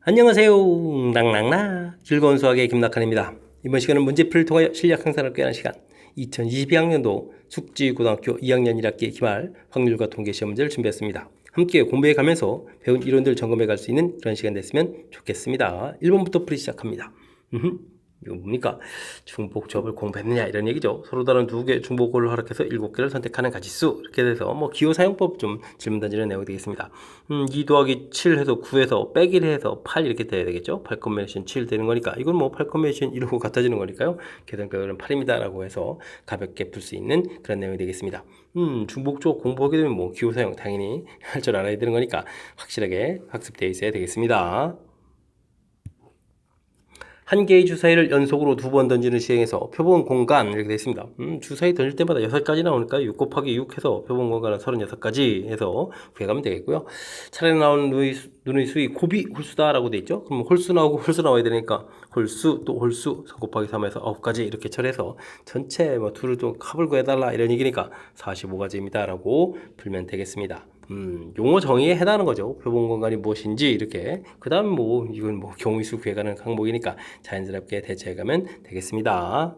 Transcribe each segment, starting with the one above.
안녕하세요. 낭낭나 즐거운 수학의 김낙한입니다. 이번 시간은 문제풀이를 통하여 실력 향상을 꾀하는 시간 2022학년도 숙지고등학교 2학년 1학기 기말 확률과 통계 시험 문제를 준비했습니다. 함께 공부해 가면서 배운 이론들 점검해 갈 수 있는 그런 시간 됐으면 좋겠습니다. 1번부터 풀이 시작합니다. 이거 뭡니까? 중복조합을 공부했느냐 이런 얘기죠. 서로 다른 두 개 중복을 허락해서 7개를 선택하는 가지수 이렇게 돼서 기호 사용법 좀 질문 던지는 내용이 되겠습니다. 2 더하기 7 해서 9에서 빼기를 해서 8 이렇게 돼야 되겠죠. 8 콤비네이션 7 되는 거니까 이건 8 콤비네이션 1하고 같아지는 거니까요. 계산 결과는 8입니다 라고 해서 가볍게 풀 수 있는 그런 내용이 되겠습니다. 중복조합 공부하게 되면 기호 사용 당연히 할 줄 알아야 되는 거니까 확실하게 학습되어 있어야 되겠습니다. 한 개의 주사위를 연속으로 2번 던지는 시행에서 표본 공간 이렇게 되어 있습니다. 주사위 던질 때마다 6가지 나오니까 6 곱하기 6 해서 표본 공간은 36가지 해서 구해가면 되겠고요. 차례 나오는 눈의 수이 곱이 홀수다라고 되어 있죠. 그럼 홀수 나오고 홀수 나와야 되니까 홀수 또 홀수 3 곱하기 3에서 9가지 이렇게 처리해서 전체 둘을 또 합을 구해달라 이런 얘기니까 45가지입니다 라고 풀면 되겠습니다. 용어 정의에 해당하는 거죠. 표본 공간이 무엇인지 이렇게. 그 다음 이건 경우의 수 구해가는 항목이니까 자연스럽게 대체해가면 되겠습니다.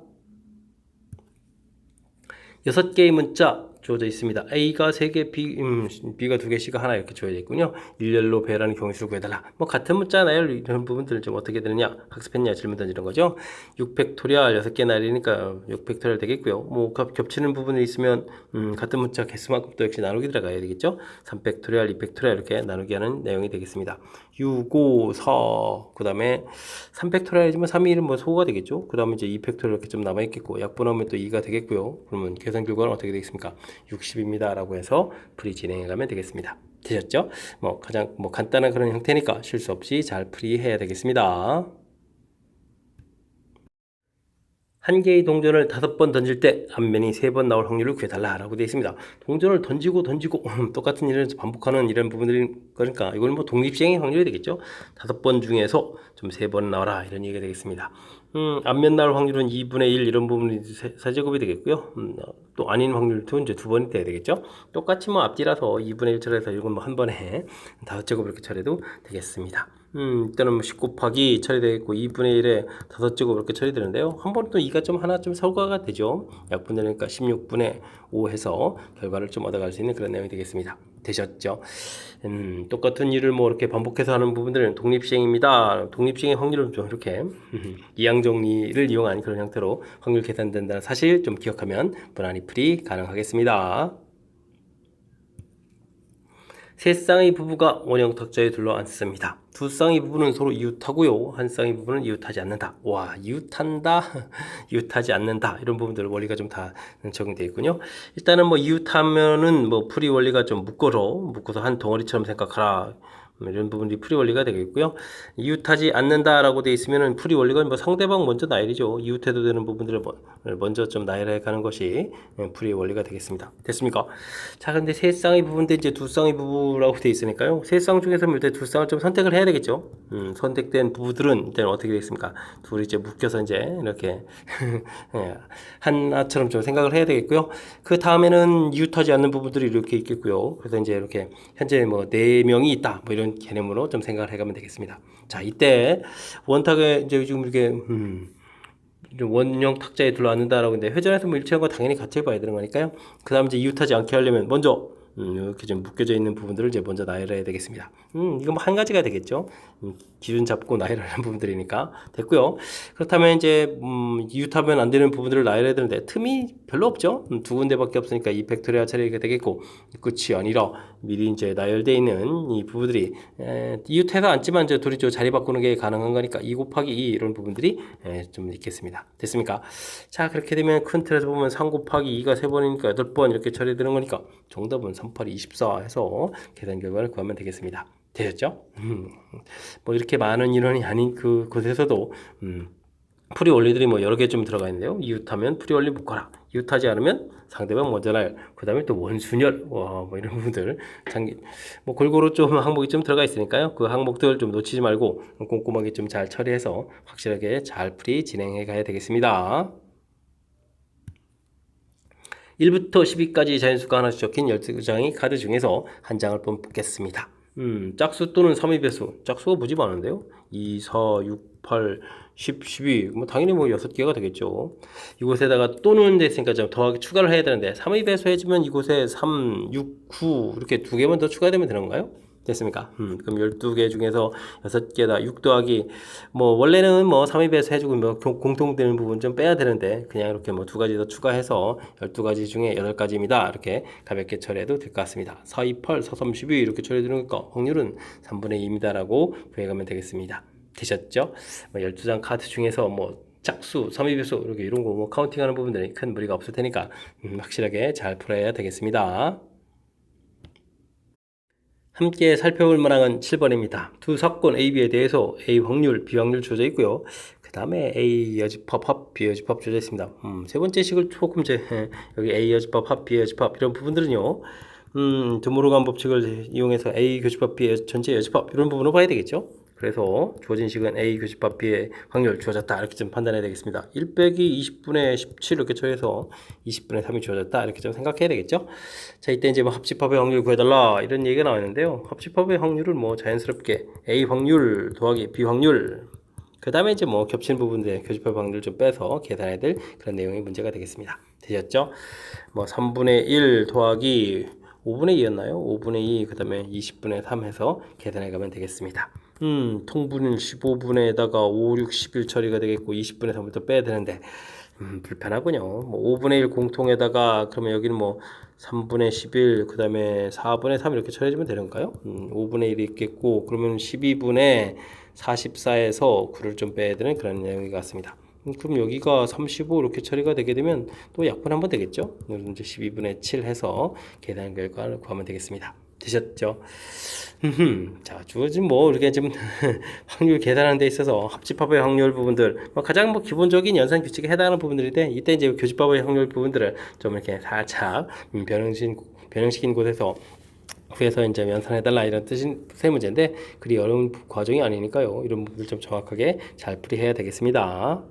6개의 문자 주어져 있습니다. A가 3개, B가 2개, C가 하나 이렇게 주어져 있군요. 일렬로 배열하는 경우수를 구해달라. 같은 문자 나열 이런 부분들을 좀 어떻게 되느냐 학습했냐 질문 던지는 거죠. 6팩토리얼 6개 나열이니까 6팩토리얼 되겠고요. 겹치는 부분이 있으면 같은 문자 개수만큼 또 역시 나누기 들어가야 되겠죠. 3팩토리얼, 2팩토리얼 이렇게 나누기 하는 내용이 되겠습니다. 6, 5, 4, 그 다음에 3팩토리얼이지만 3이 1은 소호가 되겠죠. 그 다음에 이제 2팩토리얼 이렇게 좀 남아있겠고 약분하면 또 2가 되겠고요. 그러면 계산 결과는 어떻게 되겠습니까? 60입니다 라고 해서 풀이 진행해 가면 되겠습니다. 되셨죠? 가장 간단한 그런 형태니까 실수 없이 잘 풀이해야 되겠습니다. 한 개의 동전을 5번 던질 때 앞면이 3번 나올 확률을 구해달라 라고 되어 있습니다. 동전을 던지고 똑같은 일을 반복하는 이런 부분들이 그러니까 이건 독립시행의 확률이 되겠죠. 5번 중에서 좀 3번 나와라 이런 얘기가 되겠습니다. 앞면 나올 확률은 2분의 1 이런 부분이 세제곱이 되겠고요. 또 아닌 확률도 이제 2번이 돼야 되겠죠. 똑같이 앞뒤라서 2분의 1 처리해서 이건 한 번에 5제곱 이렇게 처리해도 되겠습니다. 일단은 10 곱하기 처리되겠고 2분의 1에 5제곱 이렇게 처리되는데요. 한 번은 또 2가 좀 하나 좀 서가가 되죠. 약분되니까 16분의 5 해서 결과를 좀 얻어갈 수 있는 그런 내용이 되겠습니다. 되셨죠? 똑같은 일을 이렇게 반복해서 하는 부분들은 독립시행입니다. 독립시행의 확률은 좀 이렇게 이항정리를 이용한 그런 형태로 확률 계산된다는 사실 좀 기억하면 무난히 풀이 가능하겠습니다. 세 쌍의 부부가 원형 탁자에 둘러앉습니다. 두 쌍의 부부는 서로 이웃하고요. 한 쌍의 부부는 이웃하지 않는다. 와, 이웃한다, 이웃하지 않는다. 이런 부분들 원리가 좀 다 적용되어 있군요. 일단은 이웃하면은 풀이 원리가 좀 묶어서 한 덩어리처럼 생각하라. 이런 부분이 풀이 원리가 되겠고요. 이웃하지 않는다라고 되어 있으면은 풀이 원리가 상대방 먼저 나열이죠. 이웃해도 되는 부분들을 먼저 좀 나열해 가는 것이 풀이 원리가 되겠습니다. 됐습니까? 자, 근데 세 쌍의 부분 대 이제 두 쌍의 부부라고 되어 있으니까요. 세 쌍 중에서 일단 두 쌍을 좀 선택을 해야 되겠죠. 선택된 부부들은 일단 어떻게 되겠습니까? 둘이 이제 묶여서 이제 이렇게 하나처럼 좀 생각을 해야 되겠고요. 그 다음에는 이웃하지 않는 부부들이 이렇게 있겠고요. 그래서 이제 이렇게 현재 4명이 있다. 이런 개념으로 좀 생각을 해가면 되겠습니다. 자, 이때 원탁에 이제 지금 이렇게 원형 탁자에 둘러앉는다라고 했는데 회전에서 일치한 거 당연히 같이 봐야 되는 거니까요. 그 다음 이제 이웃하지 않게 하려면 먼저 이렇게 좀 묶여져 있는 부분들을 이제 먼저 나열해야 되겠습니다. 이건 한 가지가 되겠죠. 기준 잡고 나열하는 부분들이니까 됐고요. 그렇다면 이제 이웃하면 안 되는 부분들을 나열해야 되는데 틈이 별로 없죠. 두 군데밖에 없으니까 이 팩토리아 처리가 되겠고 끝이 아니라 미리 이제 나열되어 있는 이 부분들이 이웃해서 앉지만 이제 둘이 자리 바꾸는 게 가능한 거니까 2 곱하기 2 이런 부분들이 좀 있겠습니다. 됐습니까? 자, 그렇게 되면 큰 틀에서 보면 3 곱하기 2가 3번이니까 8번 이렇게 처리되는 거니까 정답은 3, 8, 24 해서 계산 결과를 구하면 되겠습니다. 되셨죠? 이렇게 많은 인원이 아닌 그곳에서도 풀이 원리들이 여러 개 좀 들어가 있는데요. 이웃하면 풀이 원리 묶어라. 이웃하지 않으면 상대방 먼저 날. 그 다음에 또 원순열. 이런 부분들. 골고루 좀 항목이 좀 들어가 있으니까요. 그 항목들 좀 놓치지 말고 꼼꼼하게 좀 잘 처리해서 확실하게 잘 풀이 진행해 가야 되겠습니다. 1부터 10위까지 자연수가 하나씩 적힌 12장의 카드 중에서 한 장을 뽑겠습니다. 짝수 또는 3의 배수. 짝수가 무지 많은데요. 2, 4, 6, 8, 10, 12. 뭐 당연히 뭐 6개가 되겠죠. 이곳에다가 또는 됐으니까 좀 더하기 추가를 해야 되는데 3의 배수 해주면 이곳에 3, 6, 9 이렇게 두 개만 더 추가되면 되는 건가요? 됐습니까? 그럼 12개 중에서 6개다. 6 더하기 뭐 원래는 뭐 3의 배수 해주고 뭐 공통되는 부분 좀 빼야 되는데 그냥 이렇게 뭐 두 가지 더 추가해서 12가지 중에 8가지입니다. 이렇게 가볍게 처리해도 될 것 같습니다. 4, 2, 8, 4, 3, 12 이렇게 처리해 되는 거니까 확률은 3분의 2입니다라고 구해가면 되겠습니다. 되셨죠? 뭐 12장 카드 중에서 뭐 짝수, 3의 배수 이렇게 이런 거 뭐 카운팅하는 부분들이 큰 무리가 없을 테니까 확실하게 잘 풀어야 되겠습니다. 함께 살펴볼 만한 7번입니다. 두 사건 A, B에 대해서 A 확률, B 확률 주어져 있고요. 그 다음에 A 여집합, 합, B 여집합 주어져 있습니다. 세 번째 식을 조금 여기 A 여집합, 합, B 여집합 이런 부분들은요. 드모르간 법칙을 이용해서 A 교집합, B 전체 여집합 이런 부분을 봐야 되겠죠. 그래서 주어진 식은 A 교집합 B의 확률 주어졌다 이렇게 좀 판단해야 되겠습니다. 1 빼기 20분의 17 이렇게 처해서 20분의 3이 주어졌다 이렇게 좀 생각해야 되겠죠. 자, 이때 이제 뭐 합집합의 확률 구해달라 이런 얘기가 나와 있는데요. 합집합의 확률은 뭐 자연스럽게 A 확률 더하기 B 확률 그 다음에 이제 뭐 겹치는 부분들 교집합 확률 좀 빼서 계산해야 될 그런 내용의 문제가 되겠습니다. 되셨죠? 뭐 3분의 1 더하기 5분의 2였나요? 5분의 2, 그 다음에 20분의 3 해서 계산해 가면 되겠습니다. 통분은 15분에다가 5, 6, 11 처리가 되겠고 20분의 3부터 빼야 되는데 불편하군요. 뭐 5분의 1 공통에다가 그러면 여기는 뭐 3분의 11, 그 다음에 4분의 3 이렇게 처리해주면 되는가요? 5분의 1이 있겠고 그러면 12분의 44에서 9를 좀 빼야 되는 그런 내용인 것 같습니다. 그럼 여기가 35 이렇게 처리가 되게 되면 또 약분 한번 되겠죠? 이제 12분의 7 해서 계산 결과를 구하면 되겠습니다. 되셨죠? 자, 주어진 뭐 이렇게 좀 확률 계산하는 데 있어서 합집합의 확률 부분들 뭐 가장 뭐 기본적인 연산 규칙에 해당하는 부분들인데 이때 이제 교집합의 확률 부분들을 좀 이렇게 살짝 변형시킨 곳에서 구해서 이제 연산해달라 이런 뜻의 문제인데 그리 어려운 과정이 아니니까요. 이런 부분들 좀 정확하게 잘 풀이해야 되겠습니다.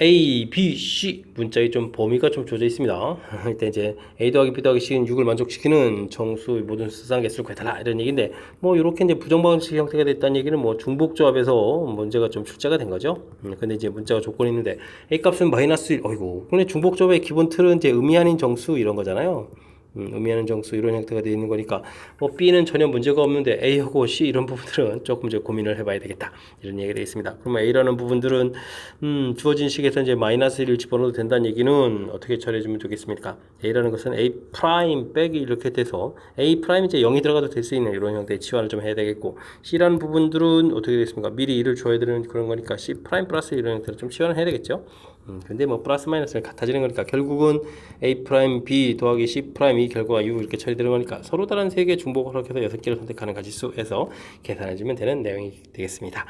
A, B, C 문자의 좀 범위가 좀 주어져 있습니다. 이때 이제 A 더하기 B 더하기 C는 6을 만족시키는 정수의 모든 수상 개수를 구해달라 이런 얘기인데 뭐 이렇게 이제 부정방식 형태가 됐다는 얘기는 뭐 중복조합에서 문제가 좀 출제가 된 거죠. 근데 이제 문자가 조건이 있는데 A 값은 마이너스 1, 어이구. 근데 중복조합의 기본 틀은 이제 의미 아닌 정수 이런 거잖아요. 의미하는 정수 이런 형태가 되어 있는 거니까 뭐 B는 전혀 문제가 없는데 A하고 C 이런 부분들은 조금 이제 고민을 해봐야 되겠다 이런 얘기가 되어 있습니다. 그러면 A라는 부분들은 주어진 식에서 이제 마이너스 1을 집어넣어도 된다는 얘기는 어떻게 처리해주면 좋겠습니까? A라는 것은 A 프라임 빼기 이렇게 돼서 A 프라임 이제 0이 들어가도 될 수 있는 이런 형태의 치환을 좀 해야 되겠고 C라는 부분들은 어떻게 되겠습니까? 미리 1을 줘야 되는 그런 거니까 C 프라임 플러스 이런 형태로 좀 치환을 해야 되겠죠? 근데 뭐 플러스 마이너스는 같아지는 거니까 결국은 A 프라임 B 더하기 C 프라임 이 결과가 U 이렇게 처리되는 거니까 서로 다른 3개 중복을 허락해서 6개를 선택하는 가지수에서 계산해주면 되는 내용이 되겠습니다.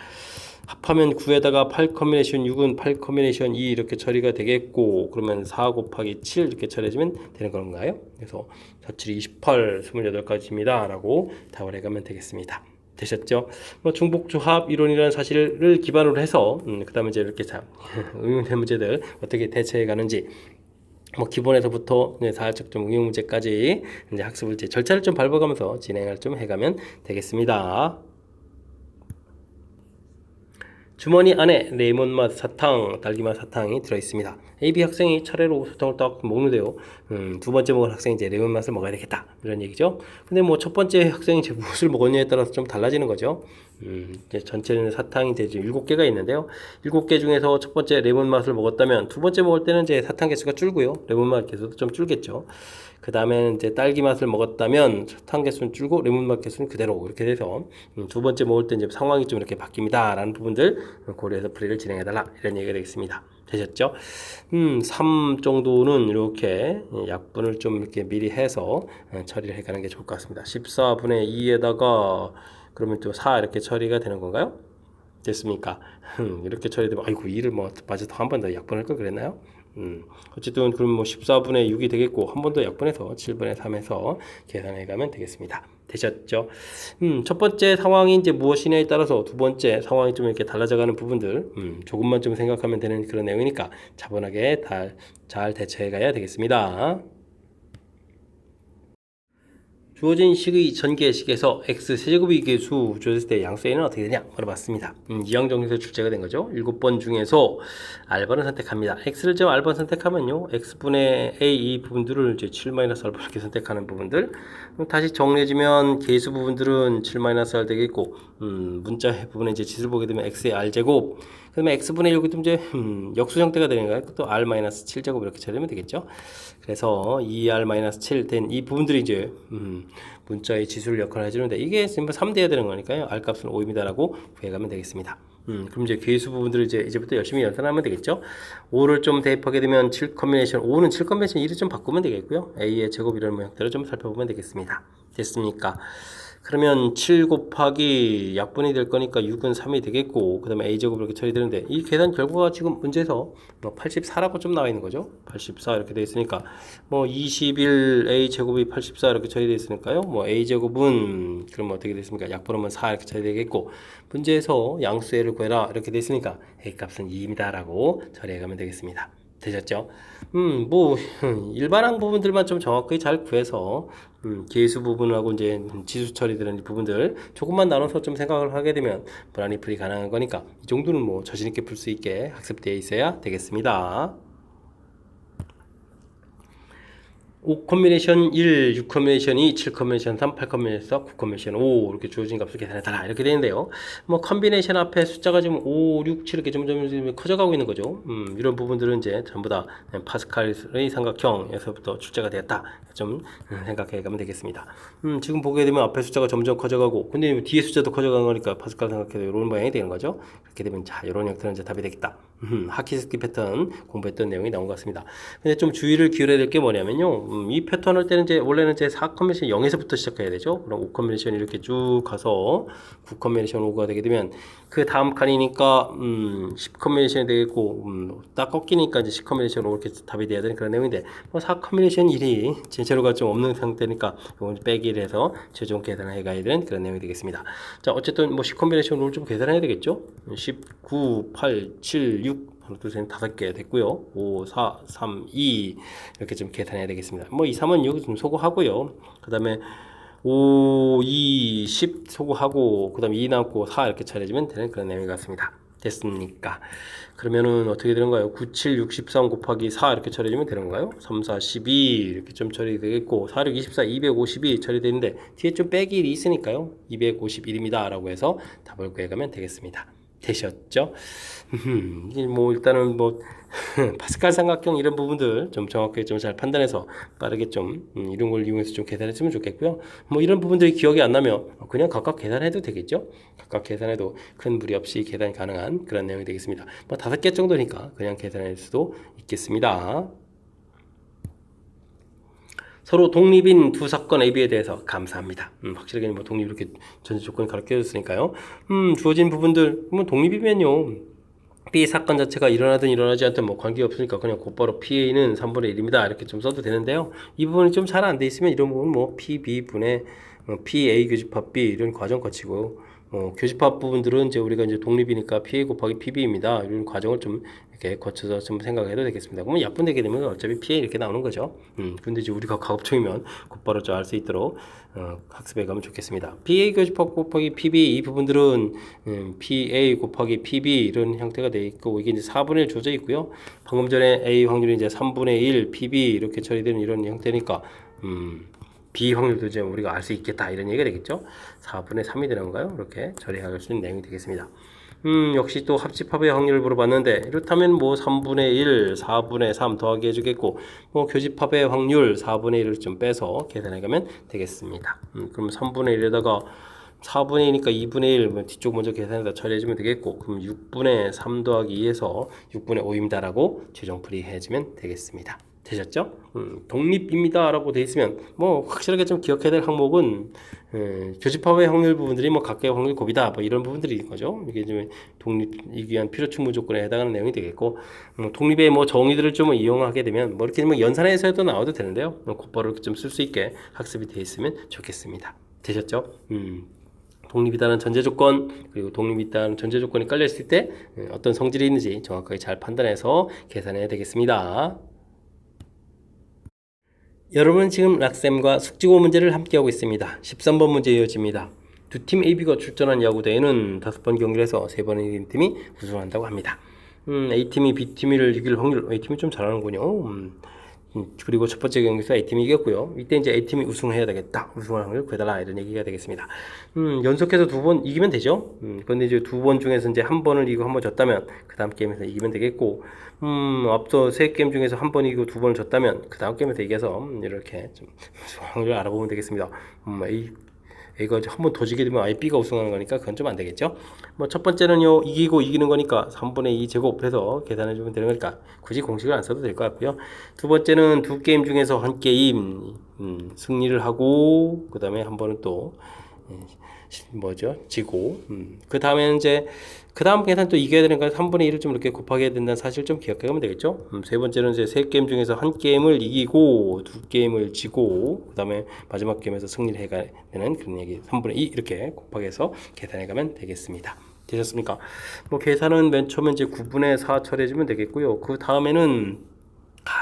합하면 9에다가 8 커뮤니케이션 6은 8 커뮤니케이션 2 이렇게 처리가 되겠고 그러면 4 곱하기 7 이렇게 처리해주면 되는 건가요? 그래서 4, 7, 28 28가지입니다 라고 답을 해가면 되겠습니다. 되셨죠? 뭐 중복조합 이론이라는 사실을 기반으로 해서 그 다음에 이제 이렇게 참 응용된 문제들 어떻게 대처해 가는지 뭐 기본에서부터 살짝 좀 응용 문제까지 이제 학습을 이제 절차를 좀 밟아가면서 진행을 좀 해가면 되겠습니다. 주머니 안에 레몬맛 사탕, 딸기맛 사탕이 들어있습니다. AB 학생이 차례로 사탕을 딱 먹는데요. 두 번째 먹은 학생이 이제 레몬맛을 먹어야 되겠다. 이런 얘기죠. 근데 뭐 첫 번째 학생이 이제 무엇을 먹었냐에 따라서 좀 달라지는 거죠. 이제 전체는 사탕이 이제 7개가 있는데요. 7개 중에서 첫 번째 레몬맛을 먹었다면 두 번째 먹을 때는 이제 사탕 개수가 줄고요. 레몬맛 개수도 좀 줄겠죠. 그 다음에는 이제 딸기 맛을 먹었다면 사탕 개수는 줄고 레몬 맛 개수는 그대로 이렇게 돼서 두 번째 먹을 때 이제 상황이 좀 이렇게 바뀝니다 라는 부분들 고려해서 풀이를 진행해 달라 이런 얘기가 되겠습니다. 되셨죠? 3 정도는 이렇게 약분을 좀 이렇게 미리 해서 처리를 해 가는 게 좋을 것 같습니다. 14분의 2에다가 그러면 또 4 이렇게 처리가 되는 건가요? 됐습니까? 이렇게 처리되면 아이고 2를 뭐 맞아서 한 번 더 약분할 걸 그랬나요? 어쨌든 그럼 뭐 14분의 6이 되겠고 한 번 더 약분해서 7분의 3에서 계산해 가면 되겠습니다. 되셨죠? 첫 번째 상황이 이제 무엇이냐에 따라서 두 번째 상황이 좀 이렇게 달라져 가는 부분들 조금만 좀 생각하면 되는 그런 내용이니까 차분하게 잘 대처해 가야 되겠습니다. 주어진 식의 전개식에서 x 세제곱이 개수 주어졌을 때 양수에는 어떻게 되냐 물어봤습니다. 이항 정리에서 출제가 된 거죠. 7번 중에서 R번을 선택합니다. x를 좀 R번 선택하면요, x분의 a 이 부분들을 이제 7-R 이렇게 선택하는 부분들, 다시 정리해주면 개수 부분들은 7-R 되겠고, 문자 부분에 이제 지수를 보게 되면 x의 r제곱, 그다음에 x분의 여기도 이제 역수 형태가 되는 거예요. 또 r-7제곱 이렇게 처리하면 되겠죠. 그래서 2r-7 된 이 부분들이 이제 문자의 지수를 역할을 해주는데, 이게 지금 3대야 되는 거니까요. r 값은 5입니다라고 구해가면 되겠습니다. 그럼 이제 개수 부분들을 이제부터 열심히 연산하면 되겠죠. 5를 좀 대입하게 되면 7 컨비네이션, 5는 7 컨비네이션 1을 좀 바꾸면 되겠고요. a의 제곱 이런 형태로 좀 살펴보면 되겠습니다. 됐습니까? 그러면 7 곱하기 약분이 될 거니까 6은 3이 되겠고, 그 다음에 a제곱 이렇게 처리되는데, 이 계산 결과가 지금 문제에서 84라고 좀 나와 있는 거죠. 84 이렇게 되어 있으니까 21 a제곱이 84 이렇게 처리되어 있으니까요, a제곱은 그럼 어떻게 됐습니까? 약분하면 4 이렇게 처리되겠고, 문제에서 양수를 구해라 이렇게 되어 있으니까 a 값은 2입니다 라고 처리해가면 되겠습니다. 되셨죠? 일반항 부분들만 좀 정확하게 잘 구해서, 계수 부분하고 이제 지수 처리되는 부분들 조금만 나눠서 좀 생각을 하게 되면 불안이 풀이 가능한 거니까, 이 정도는 자신있게 풀 수 있게 학습되어 있어야 되겠습니다. 5 컨비네이션 1, 6 컨비네이션 2, 7 컨비네이션 3, 8 컨비네이션 4, 9 컨비네이션 5 이렇게 주어진 값을 계산해달라 이렇게 되는데요. 컨비네이션 앞에 숫자가 지금 5, 6, 7 이렇게 점점 커져가고 있는 거죠. 이런 부분들은 이제 전부 다 파스칼의 삼각형에서부터 출제가 되었다. 좀 생각해 가면 되겠습니다. 지금 보게 되면 앞에 숫자가 점점 커져가고, 근데 뒤에 숫자도 커져가는 거니까 파스칼 삼각형도 이런 모양이 되는 거죠. 그렇게 되면 자, 이런 형태는 이제 답이 되겠다. 하키스키 패턴 공부했던 내용이 나온 것 같습니다. 근데 좀 주의를 기울여야 될 게 뭐냐면요, 이 패턴을 때는 이제 원래는 이제 4 컨비네이션 0에서부터 시작해야 되죠. 그럼 5 컨비네이션 이렇게 쭉 가서 9 컨비네이션 5가 되게 되면 그 다음 칸이니까 10 컨비네이션이 되겠고, 딱 꺾이니까 이제 10 컨비네이션 5 이렇게 답이 돼야 되는 그런 내용인데, 4 컨비네이션 1이 제재료가 좀 없는 상태니까 이건 빼기를 해서 최종 계산을 해가야 되는 그런 내용이 되겠습니다. 자, 어쨌든 10 컨비네이션 5를 좀 계산해야 되겠죠. 19, 8, 7, 6 하나, 둘, 셋, 5개 됐고요. 5, 4, 3, 2 이렇게 좀 계산해야 되겠습니다. 2, 3은 여기 좀 소거하고요. 그 다음에 5, 2, 10 소거하고, 그 다음에 2 남고 4 이렇게 차려주면 되는 그런 내용 같습니다. 됐습니까? 그러면은 어떻게 되는가요? 9, 7, 63 곱하기 4 이렇게 처리해주면 되는 건가요? 3, 4, 12 이렇게 좀 처리되겠고, 4, 6, 24, 252 처리되는데 뒤에 좀 빼기 1이 있으니까요, 251입니다 라고 해서 답을 구해가면 되겠습니다. 되셨죠? 일단은 파스칼 삼각형 이런 부분들 좀 정확하게 좀 잘 판단해서 빠르게 좀 이런 걸 이용해서 좀 계산했으면 좋겠고요. 이런 부분들이 기억이 안 나면 그냥 각각 계산해도 되겠죠? 각각 계산해도 큰 무리 없이 계산이 가능한 그런 내용이 되겠습니다. 5개 정도니까 그냥 계산할 수도 있겠습니다. 서로 독립인 두 사건 A, B에 대해서 감사합니다. 확실하게 독립 이렇게 전제 조건이 가르쳐줬으니까요. 주어진 부분들 독립이면요, B 사건 자체가 일어나든 일어나지 않든 관계 없으니까 그냥 곧바로 PA는 3분의 1입니다 이렇게 좀 써도 되는데요. 이 부분이 좀 잘 안 돼 있으면 이런 부분은 PB분의 PA 교집합 B 이런 과정 거치고, 교집합 부분들은 이제 우리가 이제 독립이니까 PA 곱하기 PB입니다. 이런 과정을 좀 이렇게 거쳐서 좀 생각해도 되겠습니다. 그러면 약분되게 되면 어차피 PA 이렇게 나오는 거죠. 근데 이제 우리가 가급적이면 곧바로 좀 알 수 있도록 학습해 가면 좋겠습니다. PA 교집합 곱하기 PB 이 부분들은 PA 곱하기 PB 이런 형태가 되어 있고, 이게 이제 4분의 1 주어져 있고요. 방금 전에 A 확률이 이제 3분의 1 PB 이렇게 처리되는 이런 형태니까 B 확률도 이제 우리가 알 수 있겠다 이런 얘기가 되겠죠. 4분의 3이 되는 건가요? 이렇게 처리할 수 있는 내용이 되겠습니다. 역시 또 합집합의 확률을 물어봤는데, 이렇다면 3분의 1, 4분의 3 더하기 해주겠고, 교집합의 확률 4분의 1을 좀 빼서 계산해가면 되겠습니다. 그럼 3분의 1에다가 4분의 2니까 2분의 1 뒤쪽 먼저 계산해서 처리해주면 되겠고, 그럼 6분의 3 더하기 2에서 6분의 5입니다 라고 최종 풀이해주면 되겠습니다. 되셨죠? 독립입니다 라고 되어 있으면 확실하게 좀 기억해야 될 항목은 교집합의 확률 부분들이 각각의 확률 곱이다 이런 부분들이 거죠. 이게 좀 독립이기 위한 필요 충분 조건에 해당하는 내용이 되겠고, 독립의 정의들을 좀 이용하게 되면 이렇게 연산해서도 나와도 되는데요, 곧바로 좀 쓸 수 있게 학습이 되어 있으면 좋겠습니다. 되셨죠? 독립이다는 전제 조건, 그리고 독립이다는 전제 조건이 깔려 있을 때 어떤 성질이 있는지 정확하게 잘 판단해서 계산해야 되겠습니다. 여러분은 지금 락쌤과 숙지고 문제를 함께하고 있습니다. 13번 문제 이어집니다. 두 팀 AB가 출전한 야구대회는 5번 경기를 해서 3번에 이긴 팀이 우승한다고 합니다. A팀이 B팀을 이길 확률, A팀이 좀 잘하는군요. 그리고 첫 번째 경기에서 A팀이 이겼고요. 이때 이제 A팀이 우승해야 되겠다. 우승할 확률 구해달라. 이런 얘기가 되겠습니다. 연속해서 2번 이기면 되죠. 그런데 이제 2번 중에서 이제 한 번을 이기고 한 번 졌다면 그 다음 게임에서 이기면 되겠고, 앞서 3게임 중에서 한 번 이기고 2번을 졌다면 그 다음 게임에서 이겨서 이렇게 좀 우승 확률을 알아보면 되겠습니다. A가 한 번 더 지게 되면 아예 B가 우승하는 거니까 그건 좀 안 되겠죠. 뭐 첫 번째는요, 이기고 이기는 거니까 3분의 2 제곱해서 계산해 주면 되는 거니까 굳이 공식을 안 써도 될 것 같고요. 두 번째는 두 게임 중에서 한 게임 승리를 하고 그 다음에 한 번은 또 지고 그 다음에는 이제 그 다음 계산 또 이겨야 되는 거니까 3분의 1을 좀 이렇게 곱하게 된다는 사실 좀 기억하면 되겠죠. 세 번째는 이제 3게임 중에서 한 게임을 이기고 2게임을 지고 그 다음에 마지막 게임에서 승리를 해가 되는 그런 얘기 3분의 2 이렇게 곱하기 해서 계산해 가면 되겠습니다. 되셨습니까? 뭐 계산은 맨 처음에 이제 9분의 4 처리해주면 되겠고요. 그 다음에는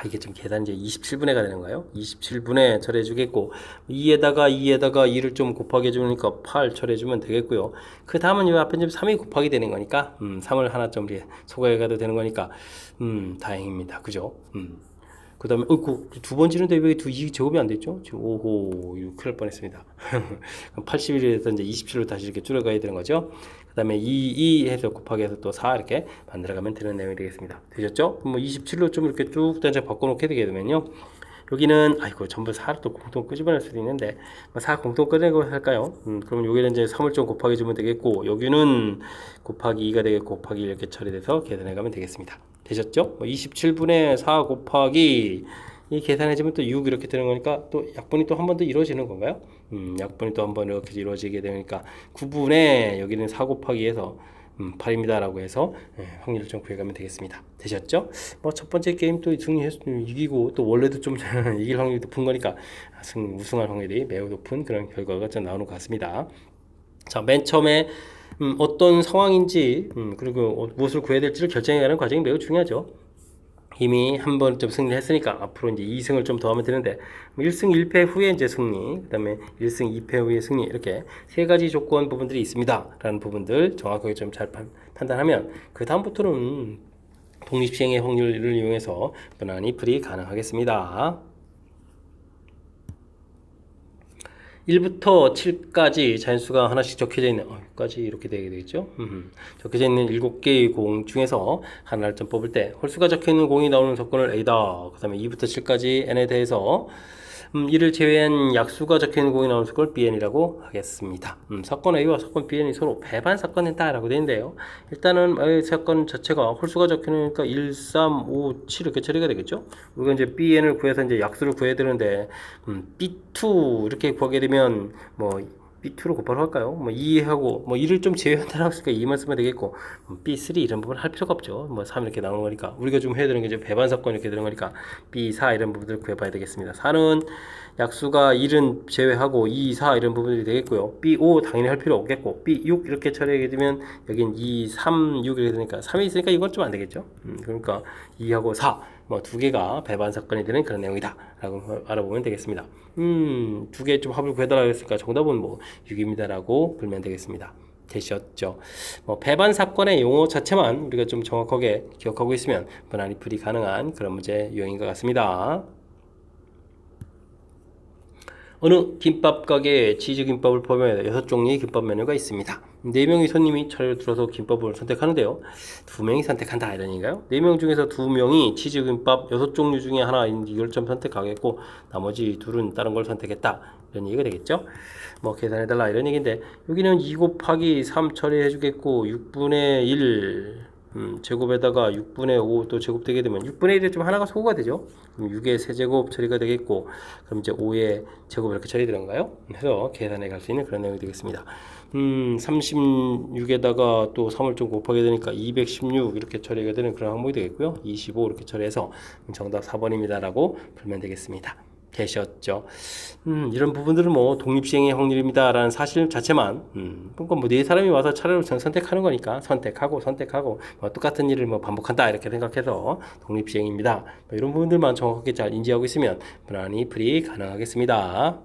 이게 좀 계산 이제 27분의 가 되는 거예요. 27분의 처리해 주겠고 2에다가 2를 좀 곱하기 해주니까 8 처리해 주면 되겠고요. 그 다음은 이 앞에 좀 3이 곱하기 되는 거니까 3을 하나 좀 소거해 가도 되는 거니까 다행입니다. 그죠? 그 다음에 두 번 지는데 왜 이 제곱이 안 됐죠? 지금 오호 이거 큰일 날 뻔했습니다. 81에서 이제 27로 다시 이렇게 줄여가야 되는 거죠. 그 다음에 2 해서 곱하기 해서 또 4 이렇게 만들어가면 되는 내용이 되겠습니다. 되셨죠? 뭐 27로 좀 이렇게 쭉 단자 바꿔놓게 되게 되면요. 여기는 전부 4를 또 공통 끄집어낼 수도 있는데 4 공통 끄집어내고 할까요? 그러면 여기는 이제 3을 좀 곱하기 주면 되겠고 여기는 곱하기 2가 되게 곱하기 이렇게 처리돼서 계산해 가면 되겠습니다. 되셨죠? 27분의 4 곱하기 이 계산해주면 또 6 이렇게 되는 거니까 또 약분이 또 한 번 더 이루어지는 건가요? 약분이 또 한 번 이렇게 이루어지게 되니까 9분의 여기는 4 곱하기 해서 8입니다 라고 해서 확률을 좀 구해가면 되겠습니다. 되셨죠? 뭐 첫 번째 게임 또 이기고 또 원래도 좀 이길 확률이 높은 거니까 우승할 확률이 매우 높은 그런 결과가 좀 나오는 것 같습니다. 자, 맨 처음에 어떤 상황인지 그리고 무엇을 구해야 될지를 결정해가는 과정이 매우 중요하죠. 이미 한 번쯤 승리를 했으니까 앞으로 이제 2승을 좀 더 하면 되는데 1승 1패 후에 이제 승리, 그 다음에 1승 2패 후에 승리 이렇게 세 가지 조건 부분들이 있습니다 라는 부분들 정확하게 좀 잘 판단하면 그 다음부터는 독립시행의 확률을 이용해서 무난히 풀이 가능하겠습니다. 1부터 7까지 자연수가 하나씩 적혀져 있는 여기까지 이렇게 되게 되겠죠. 적혀져 있는 7개의 공 중에서 하나를 좀 뽑을 때 홀수가 적혀있는 공이 나오는 조건을 A다. 그 다음에 2부터 7까지 N에 대해서 이를 제외한 약수가 적혀있는 공이 나오는 조건을 BN이라고 하겠습니다. 사건 A와 사건 BN이 서로 배반 사건이다 라고 되어 있는데요. 일단은 A 사건 자체가 홀수가 적혀있으니까 1, 3, 5, 7 이렇게 처리가 되겠죠. 우리가 이제 BN을 구해서 이제 약수를 구해야 되는데 B2 이렇게 구하게 되면 뭐 B2로 곱하러 할까요? 뭐 2하고 뭐 2를 좀 제외한다고 했으니까 2만 쓰면 되겠고 B3 이런 부분 할 필요가 없죠. 뭐 3 이렇게 나오는 거니까 우리가 좀 해야 되는 게 이제 배반 사건 이렇게 되는 거니까 B4 이런 부분들을 구해봐야 되겠습니다. 4는 약수가 1은 제외하고 2, 4 이런 부분들이 되겠고요. B5 당연히 할 필요 없겠고 B6 이렇게 처리하게 되면 여긴 2, 3, 6 이렇게 되니까 3이 있으니까 이건 좀 안 되겠죠. 그러니까 2하고 4 뭐 두 개가 배반 사건이 되는 그런 내용이다 라고 알아보면 되겠습니다. 두 개 좀 합을 구해달라고 했으니까 정답은 뭐 6입니다 라고 불면 되겠습니다. 되셨죠? 뭐 배반 사건의 용어 자체만 우리가 좀 정확하게 기억하고 있으면 무난히 풀이 가능한 그런 문제 유형인 것 같습니다. 어느 김밥 가게에 치즈김밥을 포함해 6종류의 김밥 메뉴가 있습니다. 4명의 손님이 차례를 들어서 김밥을 선택하는데요. 2명이 선택한다 이런 얘기인가요? 4명 중에서 2명이 치즈김밥 6종류 중에 하나 이걸 좀 선택하겠고 나머지 둘은 다른 걸 선택했다 이런 얘기가 되겠죠. 뭐 계산해달라 이런 얘기인데 여기는 2 곱하기 3 처리해 주겠고 6분의 1 제곱에다가 6분의 5 또 제곱되게 되면 6분의 1에 좀 하나가 소거가 되죠. 그럼 6의 세제곱 처리가 되겠고 그럼 이제 5의 제곱 이렇게 처리되는가요? 해서 계산해 갈 수 있는 그런 내용이 되겠습니다. 36에다가 또 3을 좀 곱하게 되니까 216 이렇게 처리가 되는 그런 항목이 되겠고요. 25 이렇게 처리해서 정답 4번입니다 라고 풀면 되겠습니다. 계셨죠. 이런 부분들은 뭐 독립시행의 확률입니다라는 사실 자체만, 그러니까 뭐 네 사람이 와서 차례로 선택하는 거니까 선택하고 뭐 똑같은 일을 뭐 반복한다 이렇게 생각해서 독립시행입니다. 뭐 이런 부분들만 정확하게 잘 인지하고 있으면 무난히 풀이 가능하겠습니다.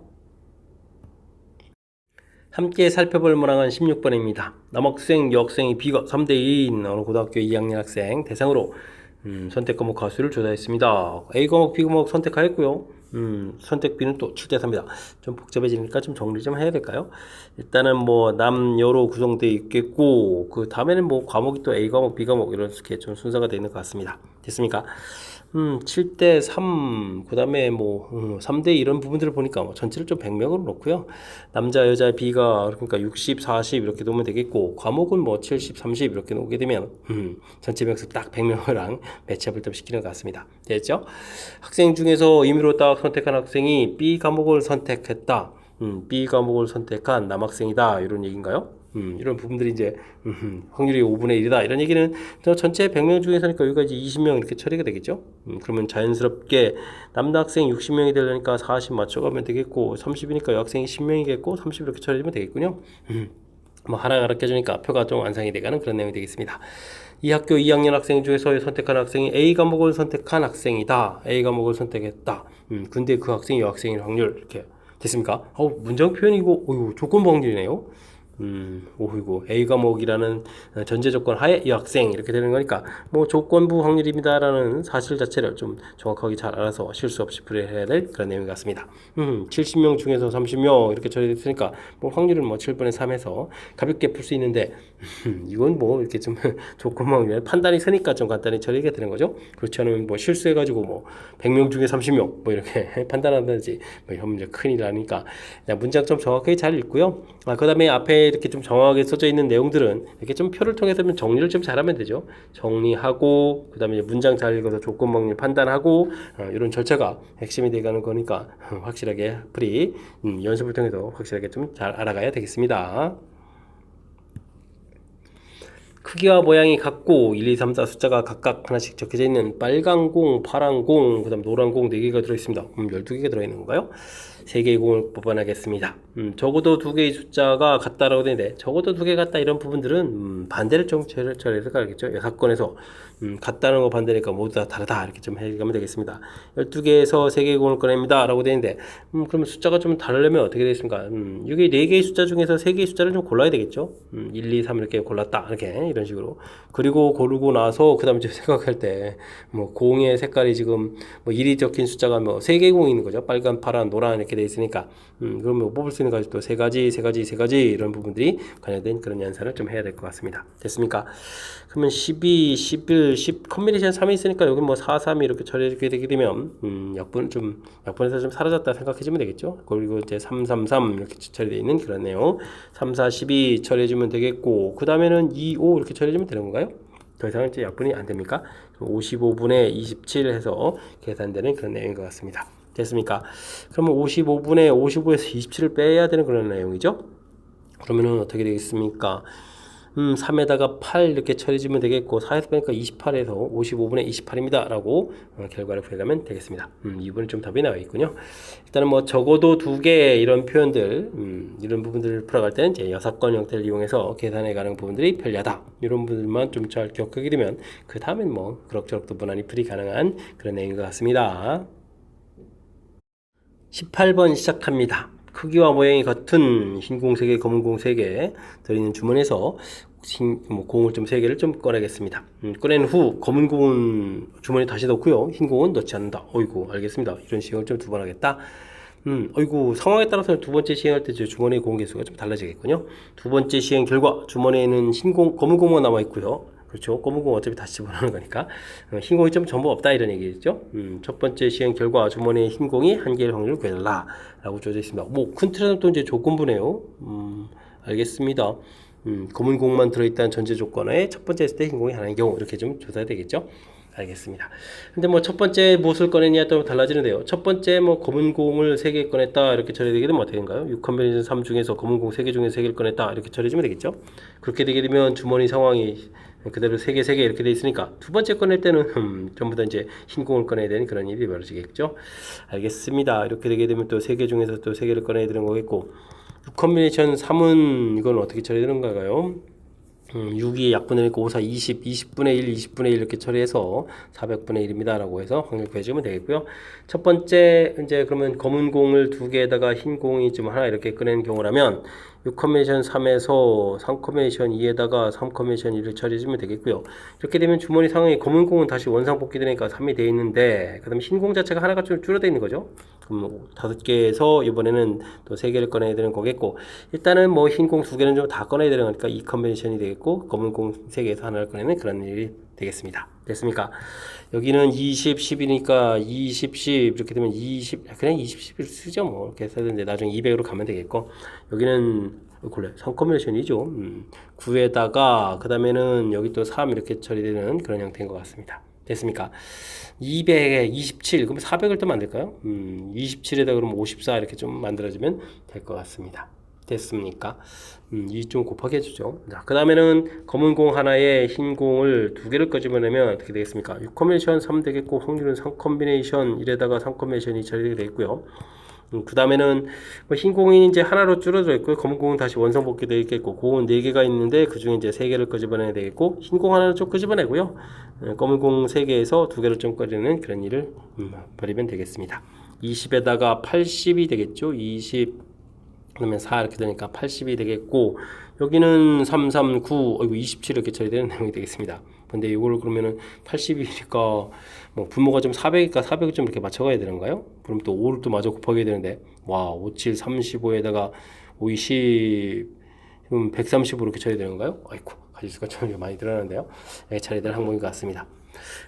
함께 살펴볼 문항은 16번입니다. 남학생, 여학생이 비거 3대2인 어느 고등학교 2학년 학생 대상으로 선택 과목 가수를 조사했습니다. A 과목, B 과목 선택하였고요. 선택 B는 또 7대3입니다. 좀 복잡해지니까 좀 정리 좀 해야 될까요? 일단은 뭐 남여로 구성되어 있겠고, 그 다음에는 뭐 과목이 또 A 과목, B 과목 이렇게 좀 순서가 되어 있는 것 같습니다. 됐습니까? 7대3, 그 다음에 뭐, 3대 이런 부분들을 보니까 뭐 전체를 좀 100명으로 놓고요. 남자, 여자, B가, 그러니까 60, 40 이렇게 놓으면 되겠고, 과목은 뭐 70, 30 이렇게 놓게 되면, 전체 명수 딱 100명이랑 매치업을 좀 시키는 것 같습니다. 됐죠? 학생 중에서 임의로 딱 선택한 학생이 B 과목을 선택했다. B 과목을 선택한 남학생이다. 이런 얘기인가요? 이런 부분들이 이제 확률이 5분의 1이다 이런 얘기는 전체 100명 중에서니까 여기까지 20명 이렇게 처리가 되겠죠. 그러면 자연스럽게 남학생 60명이 되려니까 40 맞춰가면 되겠고 30이니까 여학생이 10명이겠고 30 이렇게 처리되면 되겠군요. 뭐 하나 가르쳐주니까 표가 좀 완성이 돼가는 그런 내용이 되겠습니다. 이 학교 2학년 학생 중에서 선택한 학생이 A 과목을 선택한 학생이다. A 과목을 선택했다. 근데 그 학생이 여학생인 확률 이렇게 됐습니까? 문장 표현이고 조건부 확률이네요. 오이고 A 과목이라는 전제 조건 하에 이 학생 이렇게 되는 거니까 뭐 조건부 확률입니다라는 사실 자체를 좀 정확하게 잘 알아서 실수 없이 풀이해야 될 그런 내용 같습니다. 70명 중에서 30명 이렇게 처리됐으니까 뭐 확률은 뭐 7분의 3에서 가볍게 풀 수 있는데 이건 뭐 이렇게 좀 조건부 확률 판단이 서니까 좀 간단히 처리가 되는 거죠. 그렇지 않으면 뭐 실수해가지고 뭐 100명 중에 30명 뭐 이렇게 판단한다든지 뭐 이런 문제 큰일 나니까 문장 좀 정확하게 잘 읽고요. 그 다음에 앞에 이렇게 좀 정확하게 써져 있는 내용들은 이렇게 좀 표를 통해서 정리를 좀 잘하면 되죠. 정리하고 그 다음에 문장 잘 읽어서 조건 확률 판단하고 이런 절차가 핵심이 되가는 거니까 확실하게 풀이 연습을 통해서 확실하게 좀 잘 알아가야 되겠습니다. 크기와 모양이 같고 1, 2, 3, 4 숫자가 각각 하나씩 적혀져 있는 빨간 공, 파란 공, 그 다음 노란 공 4개가 들어있습니다. 12개가 들어있는 건가요? 3개의 공을 뽑아내겠습니다. 적어도 2개의 숫자가 같다라고 되는데 적어도 2개 같다 이런 부분들은 반대를 좀 처리해서 가겠죠. 사건에서 같다는 거 반대니까 모두 다 다르다 이렇게 좀 해가면 되겠습니다. 12개에서 3개의 공을 꺼냅니다 라고 되는데 그러면 숫자가 좀 다르려면 어떻게 되겠습니까? 여기 4개의 숫자 중에서 3개의 숫자를 좀 골라야 되겠죠. 1, 2, 3 이렇게 골랐다 이렇게 이런 식으로 그리고 고르고 나서 그 다음에 생각할 때 뭐 공의 색깔이 지금 뭐 1이 적힌 숫자가 뭐 3개의 공이 있는 거죠. 빨간, 파란, 노란 이렇게 돼 있으니까 그러면 뭐 뽑을 수 있는 가지 또 3가지 이런 부분들이 관련된 그런 연산을 좀 해야 될 것 같습니다. 됐습니까? 그러면 12, 11, 10 컨비네이션 3이 있으니까 여기 뭐 4, 3이 이렇게 처리되게 되게 되면 약분에서 좀 사라졌다 생각해주면 되겠죠. 그리고 이제 3, 3, 3 이렇게 처리되어 있는 그런 내용 3, 4, 12 처리해주면 되겠고 그 다음에는 2, 5 이렇게 처리해주면 되는 건가요? 더 이상은 이제 약분이 안 됩니까? 55분의 27 해서 계산되는 그런 내용인 것 같습니다. 됐습니까? 그러면 55분의 55에서 27을 빼야 되는 그런 내용이죠. 그러면은 어떻게 되겠습니까? 3에다가 8 이렇게 처리해주면 되겠고 4에서 빼니까 28에서 55분의 28입니다 라고 결과를 구해가면 되겠습니다. 2분은 좀 답이 나와 있군요. 일단은 뭐 적어도 2개 이런 표현들 이런 부분들을 풀어갈 때는 이제 여사건 형태를 이용해서 계산해 가는 부분들이 편리하다 이런 부분들만 좀 잘 기억하게 되면 그 다음엔 뭐 그럭저럭 또 무난히 풀이 가능한 그런 내용인 것 같습니다. 18번 시작합니다. 크기와 모양이 같은 흰 공 3개, 검은 공 3개 들어있는 주머니에서 공을 좀 3개를 좀 꺼내겠습니다. 꺼낸 후 검은 공은 주머니에 다시 넣고요. 흰 공은 넣지 않는다. 어이구 알겠습니다. 이런 시행을 좀 2번 하겠다. 어이구 상황에 따라서 두 번째 시행할 때 주머니의 공 개수가 좀 달라지겠군요. 두 번째 시행 결과 주머니에는 검은 공만 남아 있고요. 그렇죠. 검은 공 어차피 다시 집어넣는 거니까 흰 공이 좀 전부 없다 이런 얘기겠죠. 첫 번째 시행 결과 주머니에 흰 공이 1개일 확률을 구해달라 라고 주어져 있습니다. 뭐 큰 틀에는 또 이제 조건부네요. 알겠습니다. 검은 공만 들어있다는 전제 조건에 첫 번째 했을 때 흰 공이 하나인 경우 이렇게 좀 조사해야 되겠죠. 알겠습니다. 근데 뭐 첫 번째 무엇을 꺼냈냐에 따라 달라지는데요. 첫 번째 뭐 검은 공을 3개 꺼냈다 이렇게 처리되게 되면 어떻게 된가요? 6컨비네이션 3 중에서 검은 공 3개 중에 3개를 꺼냈다 이렇게 처리해주면 되겠죠. 그렇게 되게 되면 주머니 상황이 그대로 세 개 이렇게 돼 있으니까 두 번째 꺼낼 때는 전부 다 이제 흰 공을 꺼내야 되는 그런 일이 벌어지겠죠. 알겠습니다. 이렇게 되게 되면 또 세 개 중에서 또 세 개를 꺼내야 되는 거겠고, 6 컨비네이션 3은 이건 어떻게 처리되는 건가요? 6이 약분을 했고 5, 4, 20, 20분의 1, 20분의 1 이렇게 처리해서 400분의 1입니다 라고 해서 확률 구해주면 되겠고요. 첫 번째 이제 그러면 검은 공을 두 개에다가 흰 공이 좀 하나 이렇게 꺼낸 경우라면 6 컨비네이션 3에서 3 컨비네이션 2에다가 3 컨비네이션 1을 처리해주면 되겠고요. 이렇게 되면 주머니 상황에 검은 공은 다시 원상복귀 되니까 3이 되어 있는데, 그 다음에 흰 공 자체가 하나가 좀 줄어져 있는 거죠. 그럼 5개에서 이번에는 또 3개를 꺼내야 되는 거겠고, 일단은 뭐 흰 공 2개는 좀 다 꺼내야 되는 거니까 이 컨비네이션이 되겠고, 검은 공 3개에서 하나를 꺼내는 그런 일이 되겠습니다. 됐습니까? 여기는 20, 10이니까 20, 10 이렇게 되면 20, 그냥 20, 10을 쓰죠. 뭐 이렇게 해서 이제 나중에 200으로 가면 되겠고, 여기는 곤래 3 컨비네이션이죠. 9에다가 그 다음에는 여기 또 3 이렇게 처리되는 그런 형태인 것 같습니다. 됐습니까? 200에 27, 그럼 400을 또 만들까요? 27에다 그러면 54 이렇게 좀 만들어지면 될 것 같습니다. 됐습니까? 이 좀 곱하기 해주죠. 자, 그 다음에는 검은 공 하나에 흰 공을 두 개를 꺼집어내면 어떻게 되겠습니까? 6 컨비네이션 3 되겠고, 확률은 3 컨비네이션 1에다가 3 컨비네이션이 처리되게 되겠고요. 그 다음에는 뭐 흰 공이 이제 하나로 줄어들어 있고, 검은 공은 다시 원상복귀 되어 있겠고, 공은 4개가 있는데 그 중에 이제 3개를 끄집어내야 되겠고, 흰 공 하나를 좀 끄집어내고요, 검은 공 3개에서 2개를 좀 꺼내는 그런 일을 벌이면 되겠습니다. 20에다가 80이 되겠죠. 20 그러면 4 이렇게 되니까 80이 되겠고, 여기는 3, 3, 9, 27 이렇게 처리되는 내용이 되겠습니다. 근데 이걸 그러면은 80이니까 뭐 분모가 좀 400이니까 400을 좀 이렇게 맞춰가야 되는가요? 그럼 또 5를 또 마저 곱하게 되는데, 와, 5, 7, 35에다가 5, 20, 그럼 135 이렇게 처리되는 건가요? 아이고, 가지수가 좀 많이 늘어나는데요. 네, 처리될 항목인 것 같습니다.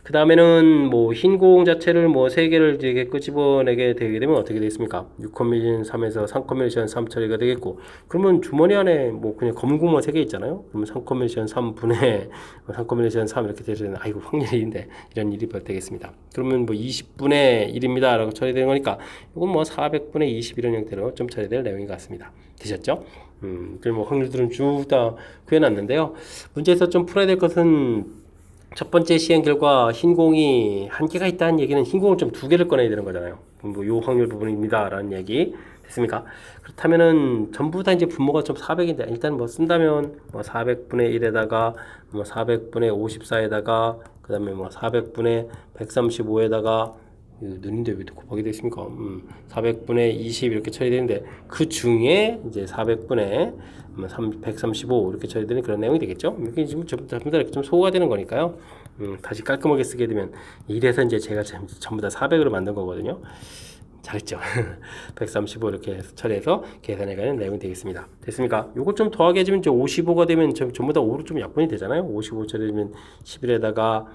그 다음에는 뭐 흰 공 자체를 뭐 3개를 이렇게 끄집어내게 되게 되면 어떻게 되겠습니까? 6 컨비네이션 3에서 3 컨비네이션 3 처리가 되겠고, 그러면 주머니 안에 뭐 그냥 검은 공만 3개 있잖아요. 그러면 3 컨비네이션 3분의 3 컨비네이션 3 이렇게 되면 아이고 확률인데 이런 일이 벌어지겠습니다. 그러면 뭐 20분의 1입니다 라고 처리되는 거니까 이건 뭐 400분의 20 이런 형태로 좀 처리될 내용인 것 같습니다. 되셨죠? 그리고 뭐 확률들은 쭉 다 구해놨는데요. 문제에서 좀 풀어야 될 것은, 첫 번째 시행 결과 흰 공이 한 개가 있다는 얘기는 흰 공을 좀 2개를 꺼내야 되는 거잖아요. 뭐 요 확률 부분입니다 라는 얘기 됐습니까? 그렇다면은 전부 다 이제 분모가 좀 400인데, 일단 뭐 쓴다면 뭐 400분의 1에다가 뭐 400분의 54에다가 그 다음에 뭐 400분의 135에다가 눈인데 왜 곱하기 되어 있습니까? 400분의 20 이렇게 처리되는데, 그 중에 이제 400분의 135 이렇게 처리되는 그런 내용이 되겠죠. 이게 지금 전부 다 이렇게 좀 소호가 되는 거니까요. 다시 깔끔하게 쓰게 되면, 이래서 이제 제가 전부 다 400으로 만든 거거든요. 잘했죠. 135 이렇게 처리해서 계산해가는 내용이 되겠습니다. 됐습니까? 요걸 좀 더하게 해주면 이제 55가 되면 전부 다 5로 좀 약분이 되잖아요. 55 처리되면 11에다가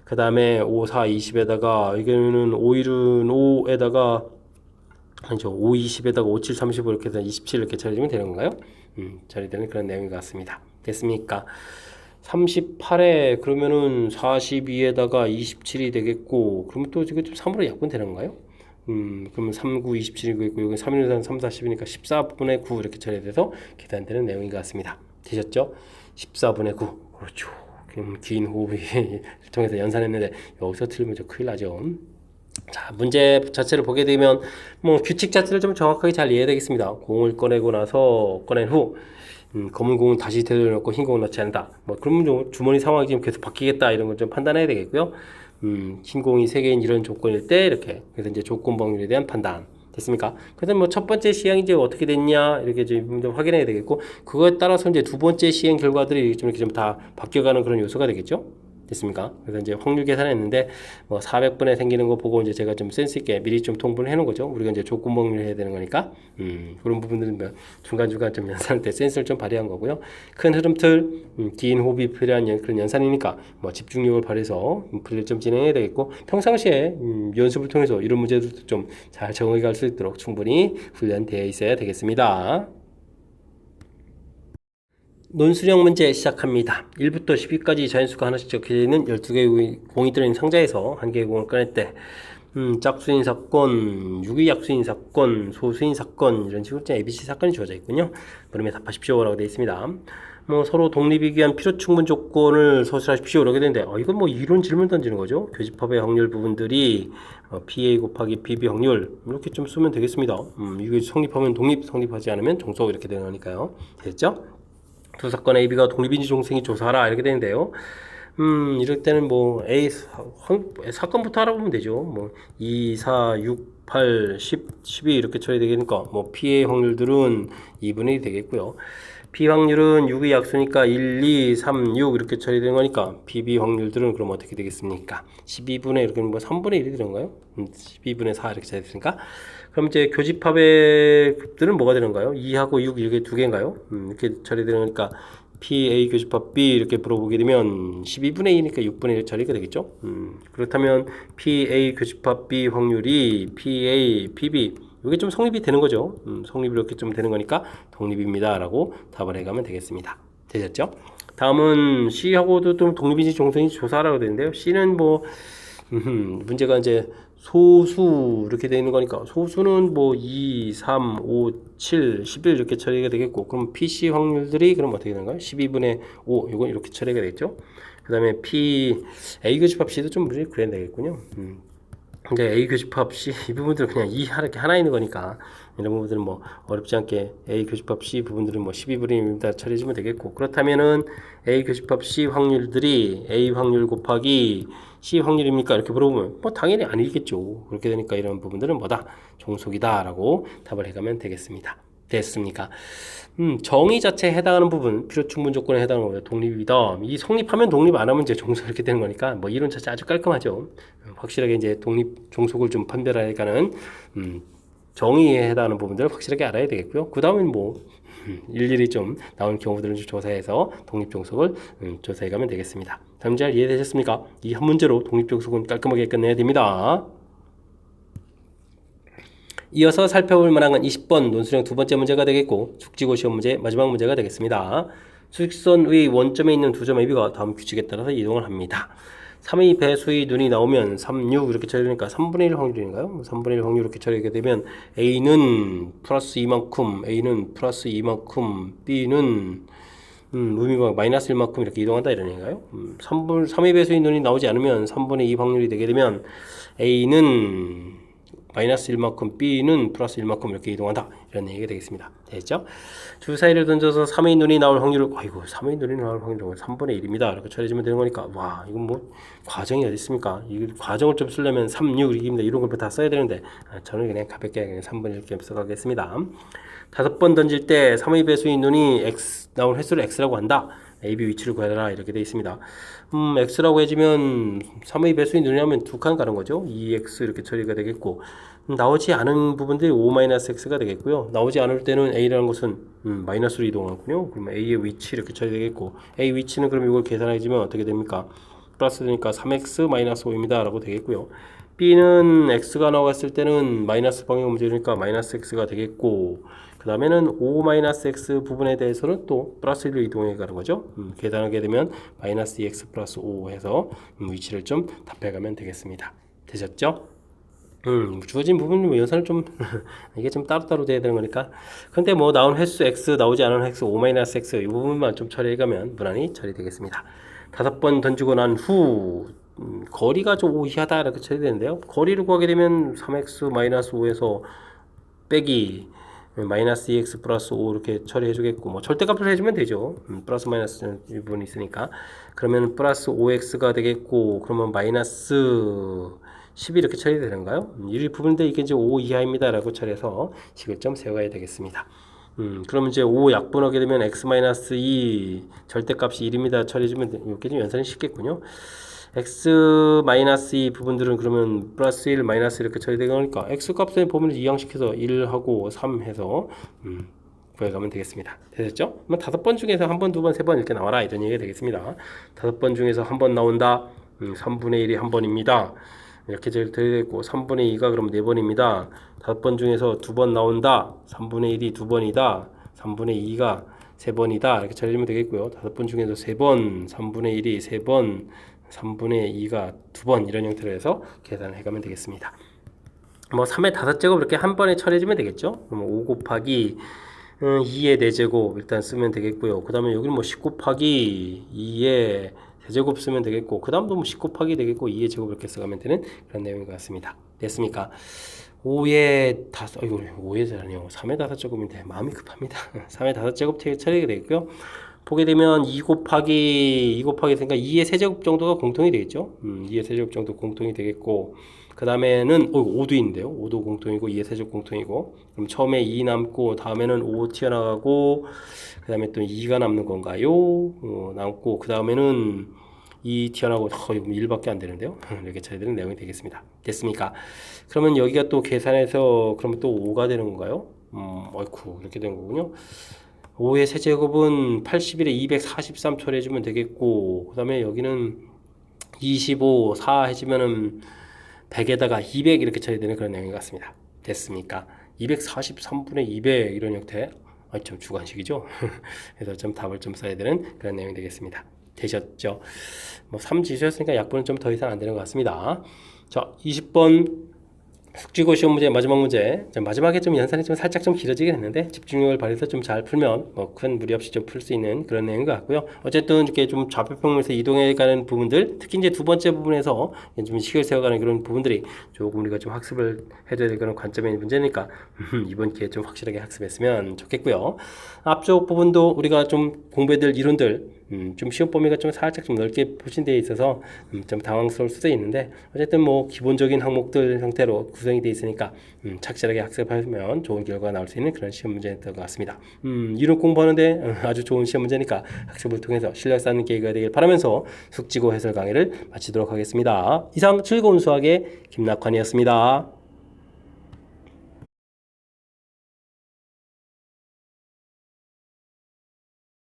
그 다음에 5, 4, 20에다가 이거는 5, 1은 5에다가 아니죠. 5, 20에다가 5, 7, 35 이렇게 해서 27 이렇게 처리되면 되는 건가요? 처리되는 그런 내용인 것 같습니다. 됐습니까? 38에 그러면은 42에다가 27이 되겠고, 그러면 또 이거 좀 3으로 약분되는 건가요? 그러면 3, 9, 27이고 있고, 여기 3, 1, 3, 4, 10이니까 14분의 9 이렇게 처리돼서 계산되는 내용인 것 같습니다. 되셨죠? 14분의 9. 그렇죠. 긴 호흡을 통해서 연산했는데 여기서 틀리면 좀 큰일 나죠. 자, 문제 자체를 보게 되면 뭐 규칙 자체를 좀 정확하게 잘 이해해야 되겠습니다. 공을 꺼내고 나서 꺼낸 후 검은 공은 다시 되돌려놓고 흰 공은 넣지 않는다. 뭐 그러면 좀 주머니 상황이 지금 계속 바뀌겠다 이런 걸 좀 판단해야 되겠고요. 흰 공이 3개인 이런 조건일 때 이렇게, 그래서 이제 조건 방률에 대한 판단. 됐습니까? 그래서 뭐 첫 번째 시행이 이제 어떻게 됐냐 이렇게 좀 확인해야 되겠고, 그거에 따라서 이제 두 번째 시행 결과들이 좀 이렇게 좀 다 바뀌어가는 그런 요소가 되겠죠. 됐습니까? 그래서 이제 확률 계산했는데 뭐 400분에 생기는 거 보고 이제 제가 좀 센스 있게 미리 좀 통분을 해놓은 거죠. 우리가 이제 조건 방률 해야 되는 거니까 그런 부분들은 뭐 중간중간 좀 연산할 때 센스를 좀 발휘한 거고요. 큰 흐름틀, 긴 호흡이 필요한 그런 연산이니까 뭐 집중력을 발휘해서 풀이를 좀 진행해야 되겠고, 평상시에 연습을 통해서 이런 문제들도 좀 잘 적응해 갈 수 있도록 충분히 훈련되어 있어야 되겠습니다. 논술형 문제 시작합니다. 1부터 10위까지 자연수가 하나씩 적혀져 있는 12개의 공이 들어있는 상자에서 한 개의 공을 꺼낼 때 짝수인 사건, 유기약수인 사건, 소수인 사건 이런 식으로 ABC 사건이 주어져 있군요. 물음에 답하십시오 라고 되어 있습니다. 뭐 서로 독립이기 위한 필요 충분 조건을 서술하십시오. 이렇게 되는데, 이건 뭐 이런 질문 던지는 거죠. 교집합의 확률 부분들이 PA 곱하기 PB 확률 이렇게 좀 쓰면 되겠습니다. 이게 성립하면 독립, 성립하지 않으면 종속 이렇게 되는 거니까요. 됐죠? 두 사건 AB가 독립인지 종생이 조사하라 이렇게 되는데요. 이럴 때는 뭐 사건부터 알아보면 되죠. 뭐 2, 4, 6, 8, 10, 12 이렇게 처리되니까 뭐 P의 확률들은 2분의 1이 되겠고요. P 확률은 6의 약수니까 1, 2, 3, 6 이렇게 처리되는 거니까 PB 확률들은 그럼 어떻게 되겠습니까? 12분의 이렇게 뭐 3분의 1이 되는가요? 12분의 4 이렇게 처리됐으니까 그럼 이제 교집합의 급들은 뭐가 되는가요? 2하고 6 이렇게 두 개인가요? 이렇게 처리되는 거니까 PA 교집합 B 이렇게 물어보게 되면 12분의 2니까 6분의 1 처리가 되겠죠. 그렇다면 PA 교집합 B 확률이 PA, PB 이게 좀 성립이 되는 거죠. 성립이 이렇게 좀 되는 거니까 독립입니다 라고 답을 해가면 되겠습니다. 되셨죠? 다음은 C하고도 좀 독립인지 종성인지 조사하라고 되는데요. C는 뭐 문제가 이제 소수 이렇게 되어 있는 거니까 소수는 뭐 2, 3, 5, 7, 11 이렇게 처리가 되겠고 그럼 PC 확률들이 그럼 어떻게 되는가요? 12분의 5 이건 이렇게 처리가 되겠죠. 그 다음에 P A 교집합 C도 좀 문제 그래야 되겠군요. 근데 A 교집합 C 이 부분들은 그냥 이렇게 하나 있는 거니까 이런 부분들은 뭐 어렵지 않게 A 교집합 C 부분들은 뭐 12분의 1다 처리해주면 되겠고 그렇다면은 A 교집합 C 확률들이 A 확률 곱하기 C 확률입니까? 이렇게 물어보면 뭐 당연히 아니겠죠. 그렇게 되니까 이런 부분들은 뭐다? 종속이다 라고 답을 해가면 되겠습니다. 됐습니까? 정의 자체에 해당하는 부분, 필요 충분 조건에 해당하는 거예요. 독립이다. 이 성립하면 독립 안 하면 이제 종속 이렇게 되는 거니까 뭐 이론 자체 아주 깔끔하죠. 확실하게 이제 독립 종속을 좀 판별하니까는 정의에 해당하는 부분들을 확실하게 알아야 되겠고요. 그 다음엔 뭐 일일이 좀 나온 경우들을 조사해서 독립 종속을 조사해 가면 되겠습니다. 다음 잘 이해되셨습니까? 이 한 문제로 독립 종속은 깔끔하게 끝내야 됩니다. 이어서 살펴볼 만한 건 20번 논술형 두 번째 문제가 되겠고 숙지고 시험 문제 마지막 문제가 되겠습니다. 수직선의 원점에 있는 두 점 AB가 다음 규칙에 따라서 이동을 합니다. 3의 배수의 눈이 나오면 3, 6 이렇게 처리되니까 3분의 1 확률인가요? 3분의 1 확률 이렇게 처리하게 되면 A는 플러스 이만큼, A는 플러스 이만큼, B는 의미가 마이너스 1만큼 이렇게 이동한다 이런 얘기인가요? 3의 배수의 눈이 나오지 않으면 3분의 2 확률이 되게 되면 A는 마이너스 1만큼 B는 플러스 1만큼 이렇게 이동한다 이런 얘기가 되겠습니다. 됐죠? 주사위를 던져서 3의 눈이 나올 확률을 3의 눈이 나올 확률은 3분의 1입니다. 이렇게 처리해주면 되는 거니까 와 이건 뭐 과정이 어디 있습니까? 이 과정을 좀 쓰려면 3, 6 이깁니다. 이런 걸 다 써야 되는데 저는 그냥 가볍게 그냥 3분의 1 이렇게 써가겠습니다. 5번 던질 때 3의 배수인 눈이 X 나올 횟수를 X라고 한다. AB 위치를 구해라 이렇게 되어 있습니다. X라고 해주면 3의 배수인 눈이 하면 두 칸 가는 거죠. 2X 이렇게 처리가 되겠고 나오지 않은 부분들이 5-X가 되겠고요. 나오지 않을 때는 A라는 것은 마이너스로 이동하군요. 그러면 A의 위치 이렇게 처리되겠고 A 위치는 그럼 이걸 계산해주면 어떻게 됩니까? 플러스 되니까 3X 마이너스 5입니다 라고 되겠고요. B는 X가 나왔을 때는 마이너스 방향 문제니까 마이너스 X가 되겠고 그 다음에는 5-X 부분에 대해서는 또 플러스 1로 이동해 가는 거죠. 계산하게 되면 마이너스 2X 플러스 5 해서 위치를 좀 답해가면 되겠습니다. 되셨죠? 주어진 부분 연산을 좀 이게 좀 따로따로 돼야 되는 거니까 근데 뭐 나온 횟수 X 나오지 않은 횟수 5-X 이 부분만 좀 처리해가면 무난히 처리되겠습니다. 5번 던지고 난 후 거리가 좀 5 이하다 이렇게 처리되는데요. 거리를 구하게 되면 3X 마이너스 5에서 빼기 마이너스 2x 플러스 5 이렇게 처리해 주겠고 뭐 절대값을 해주면 되죠. 플러스 마이너스 이 부분이 있으니까 그러면 플러스 5x가 되겠고 그러면 마이너스 10 이렇게 처리되는가요? 이 부분인데 이게 이제 5 이하입니다 라고 처리해서 식을 좀 세워야 되겠습니다. 그러면 이제 5 약분하게 되면 x-2 절대값이 1입니다 처리해주면 이렇게 좀 연산이 쉽겠군요. x-2 부분들은 그러면 플러스 1 마이너스 이렇게 처리되는 거니까 x 값을 보면 이항시켜서 1하고 3 해서 구해가면 되겠습니다. 되셨죠? 그러면 5번 중에서 1번, 2번, 3번 이렇게 나와라 이런 얘기가 되겠습니다. 5번 중에서 1번 나온다. 3분의 1이 1번입니다. 이렇게 되겠고 3분의 2가 그럼 4번입니다. 5번 중에서 2번 나온다. 3분의 1이 2번이다. 3분의 2가 3번이다. 이렇게 처리하면 되겠고요. 5번 중에서 3번, 3분의 1이 3번, 3분의 2가 2번 이런 형태로 해서 계산을 해가면 되겠습니다. 뭐 3의 5제곱 이렇게 한 번에 처리해주면 되겠죠. 그럼 5 곱하기 2의 4제곱 일단 쓰면 되겠고요. 그 다음에 여기는 뭐 10 곱하기 2의 세제곱 쓰면 되겠고, 그 다음도 뭐 10 곱하기 되겠고 2의 제곱 이렇게 써가면 되는 그런 내용인 것 같습니다. 됐습니까? 5의 5, 이거 5의 제곱이요. 3의 5제곱인데 마음이 급합니다. 3의 5제곱 처리가 되겠고요. 보게 되면 2 곱하기 그러니까 2의 세제곱 정도가 공통이 되겠죠. 2의 세제곱 정도 공통이 되겠고, 그 다음에는 5도 있는데요. 5도 공통이고 2의 세제곱 공통이고, 그럼 처음에 2 남고 다음에는 5 튀어나가고, 그 다음에 또 2가 남는 건가요? 남고, 그 다음에는 2 튀어나오고, 이거 1밖에 안 되는데요. 이렇게 쳐야 되는 내용이 되겠습니다. 됐습니까? 그러면 여기가 또 계산해서 그러면 또 5가 되는 건가요? 어이쿠, 이렇게 된 거군요. 5의 세제곱은 81에 243 처리해주면 되겠고, 그 다음에 여기는 25, 4 해주면은 100에다가 200 이렇게 처리되는 그런 내용인 것 같습니다. 됐습니까? 243분의 200 이런 형태. 좀 주관식이죠. 그래서 좀 답을 좀 써야 되는 그런 내용이 되겠습니다. 되셨죠? 뭐 3 지셨으니까 약분은 좀 더 이상 안 되는 것 같습니다. 자, 20번 숙지고 시험 문제 마지막 문제. 마지막에 좀 연산이 좀 살짝 좀 길어지긴 했는데 집중력을 발휘해서 좀 잘 풀면 뭐 큰 무리 없이 좀 풀 수 있는 그런 내용인 것 같고요. 어쨌든 이렇게 좀 좌표평면에서 이동해 가는 부분들, 특히 이제 두 번째 부분에서 좀 식을 세워가는 그런 부분들이 조금 우리가 좀 학습을 해줘야 될 그런 관점의 문제니까 이번 기회에 좀 확실하게 학습했으면 좋겠고요. 앞쪽 부분도 우리가 좀 공부해야 될 이론들 좀 시험 범위가 좀 살짝 좀 넓게 보신 데 있어서 좀 당황스러울 수도 있는데, 어쨌든 뭐 기본적인 항목들 형태로 구성이 되어 있으니까 착실하게 학습하면 좋은 결과가 나올 수 있는 그런 시험 문제였던 것 같습니다. 이론 공부하는데 아주 좋은 시험 문제니까 학습을 통해서 실력 쌓는 계기가 되길 바라면서 숙지고 해설 강의를 마치도록 하겠습니다. 이상 즐거운 수학의 김낙환이었습니다.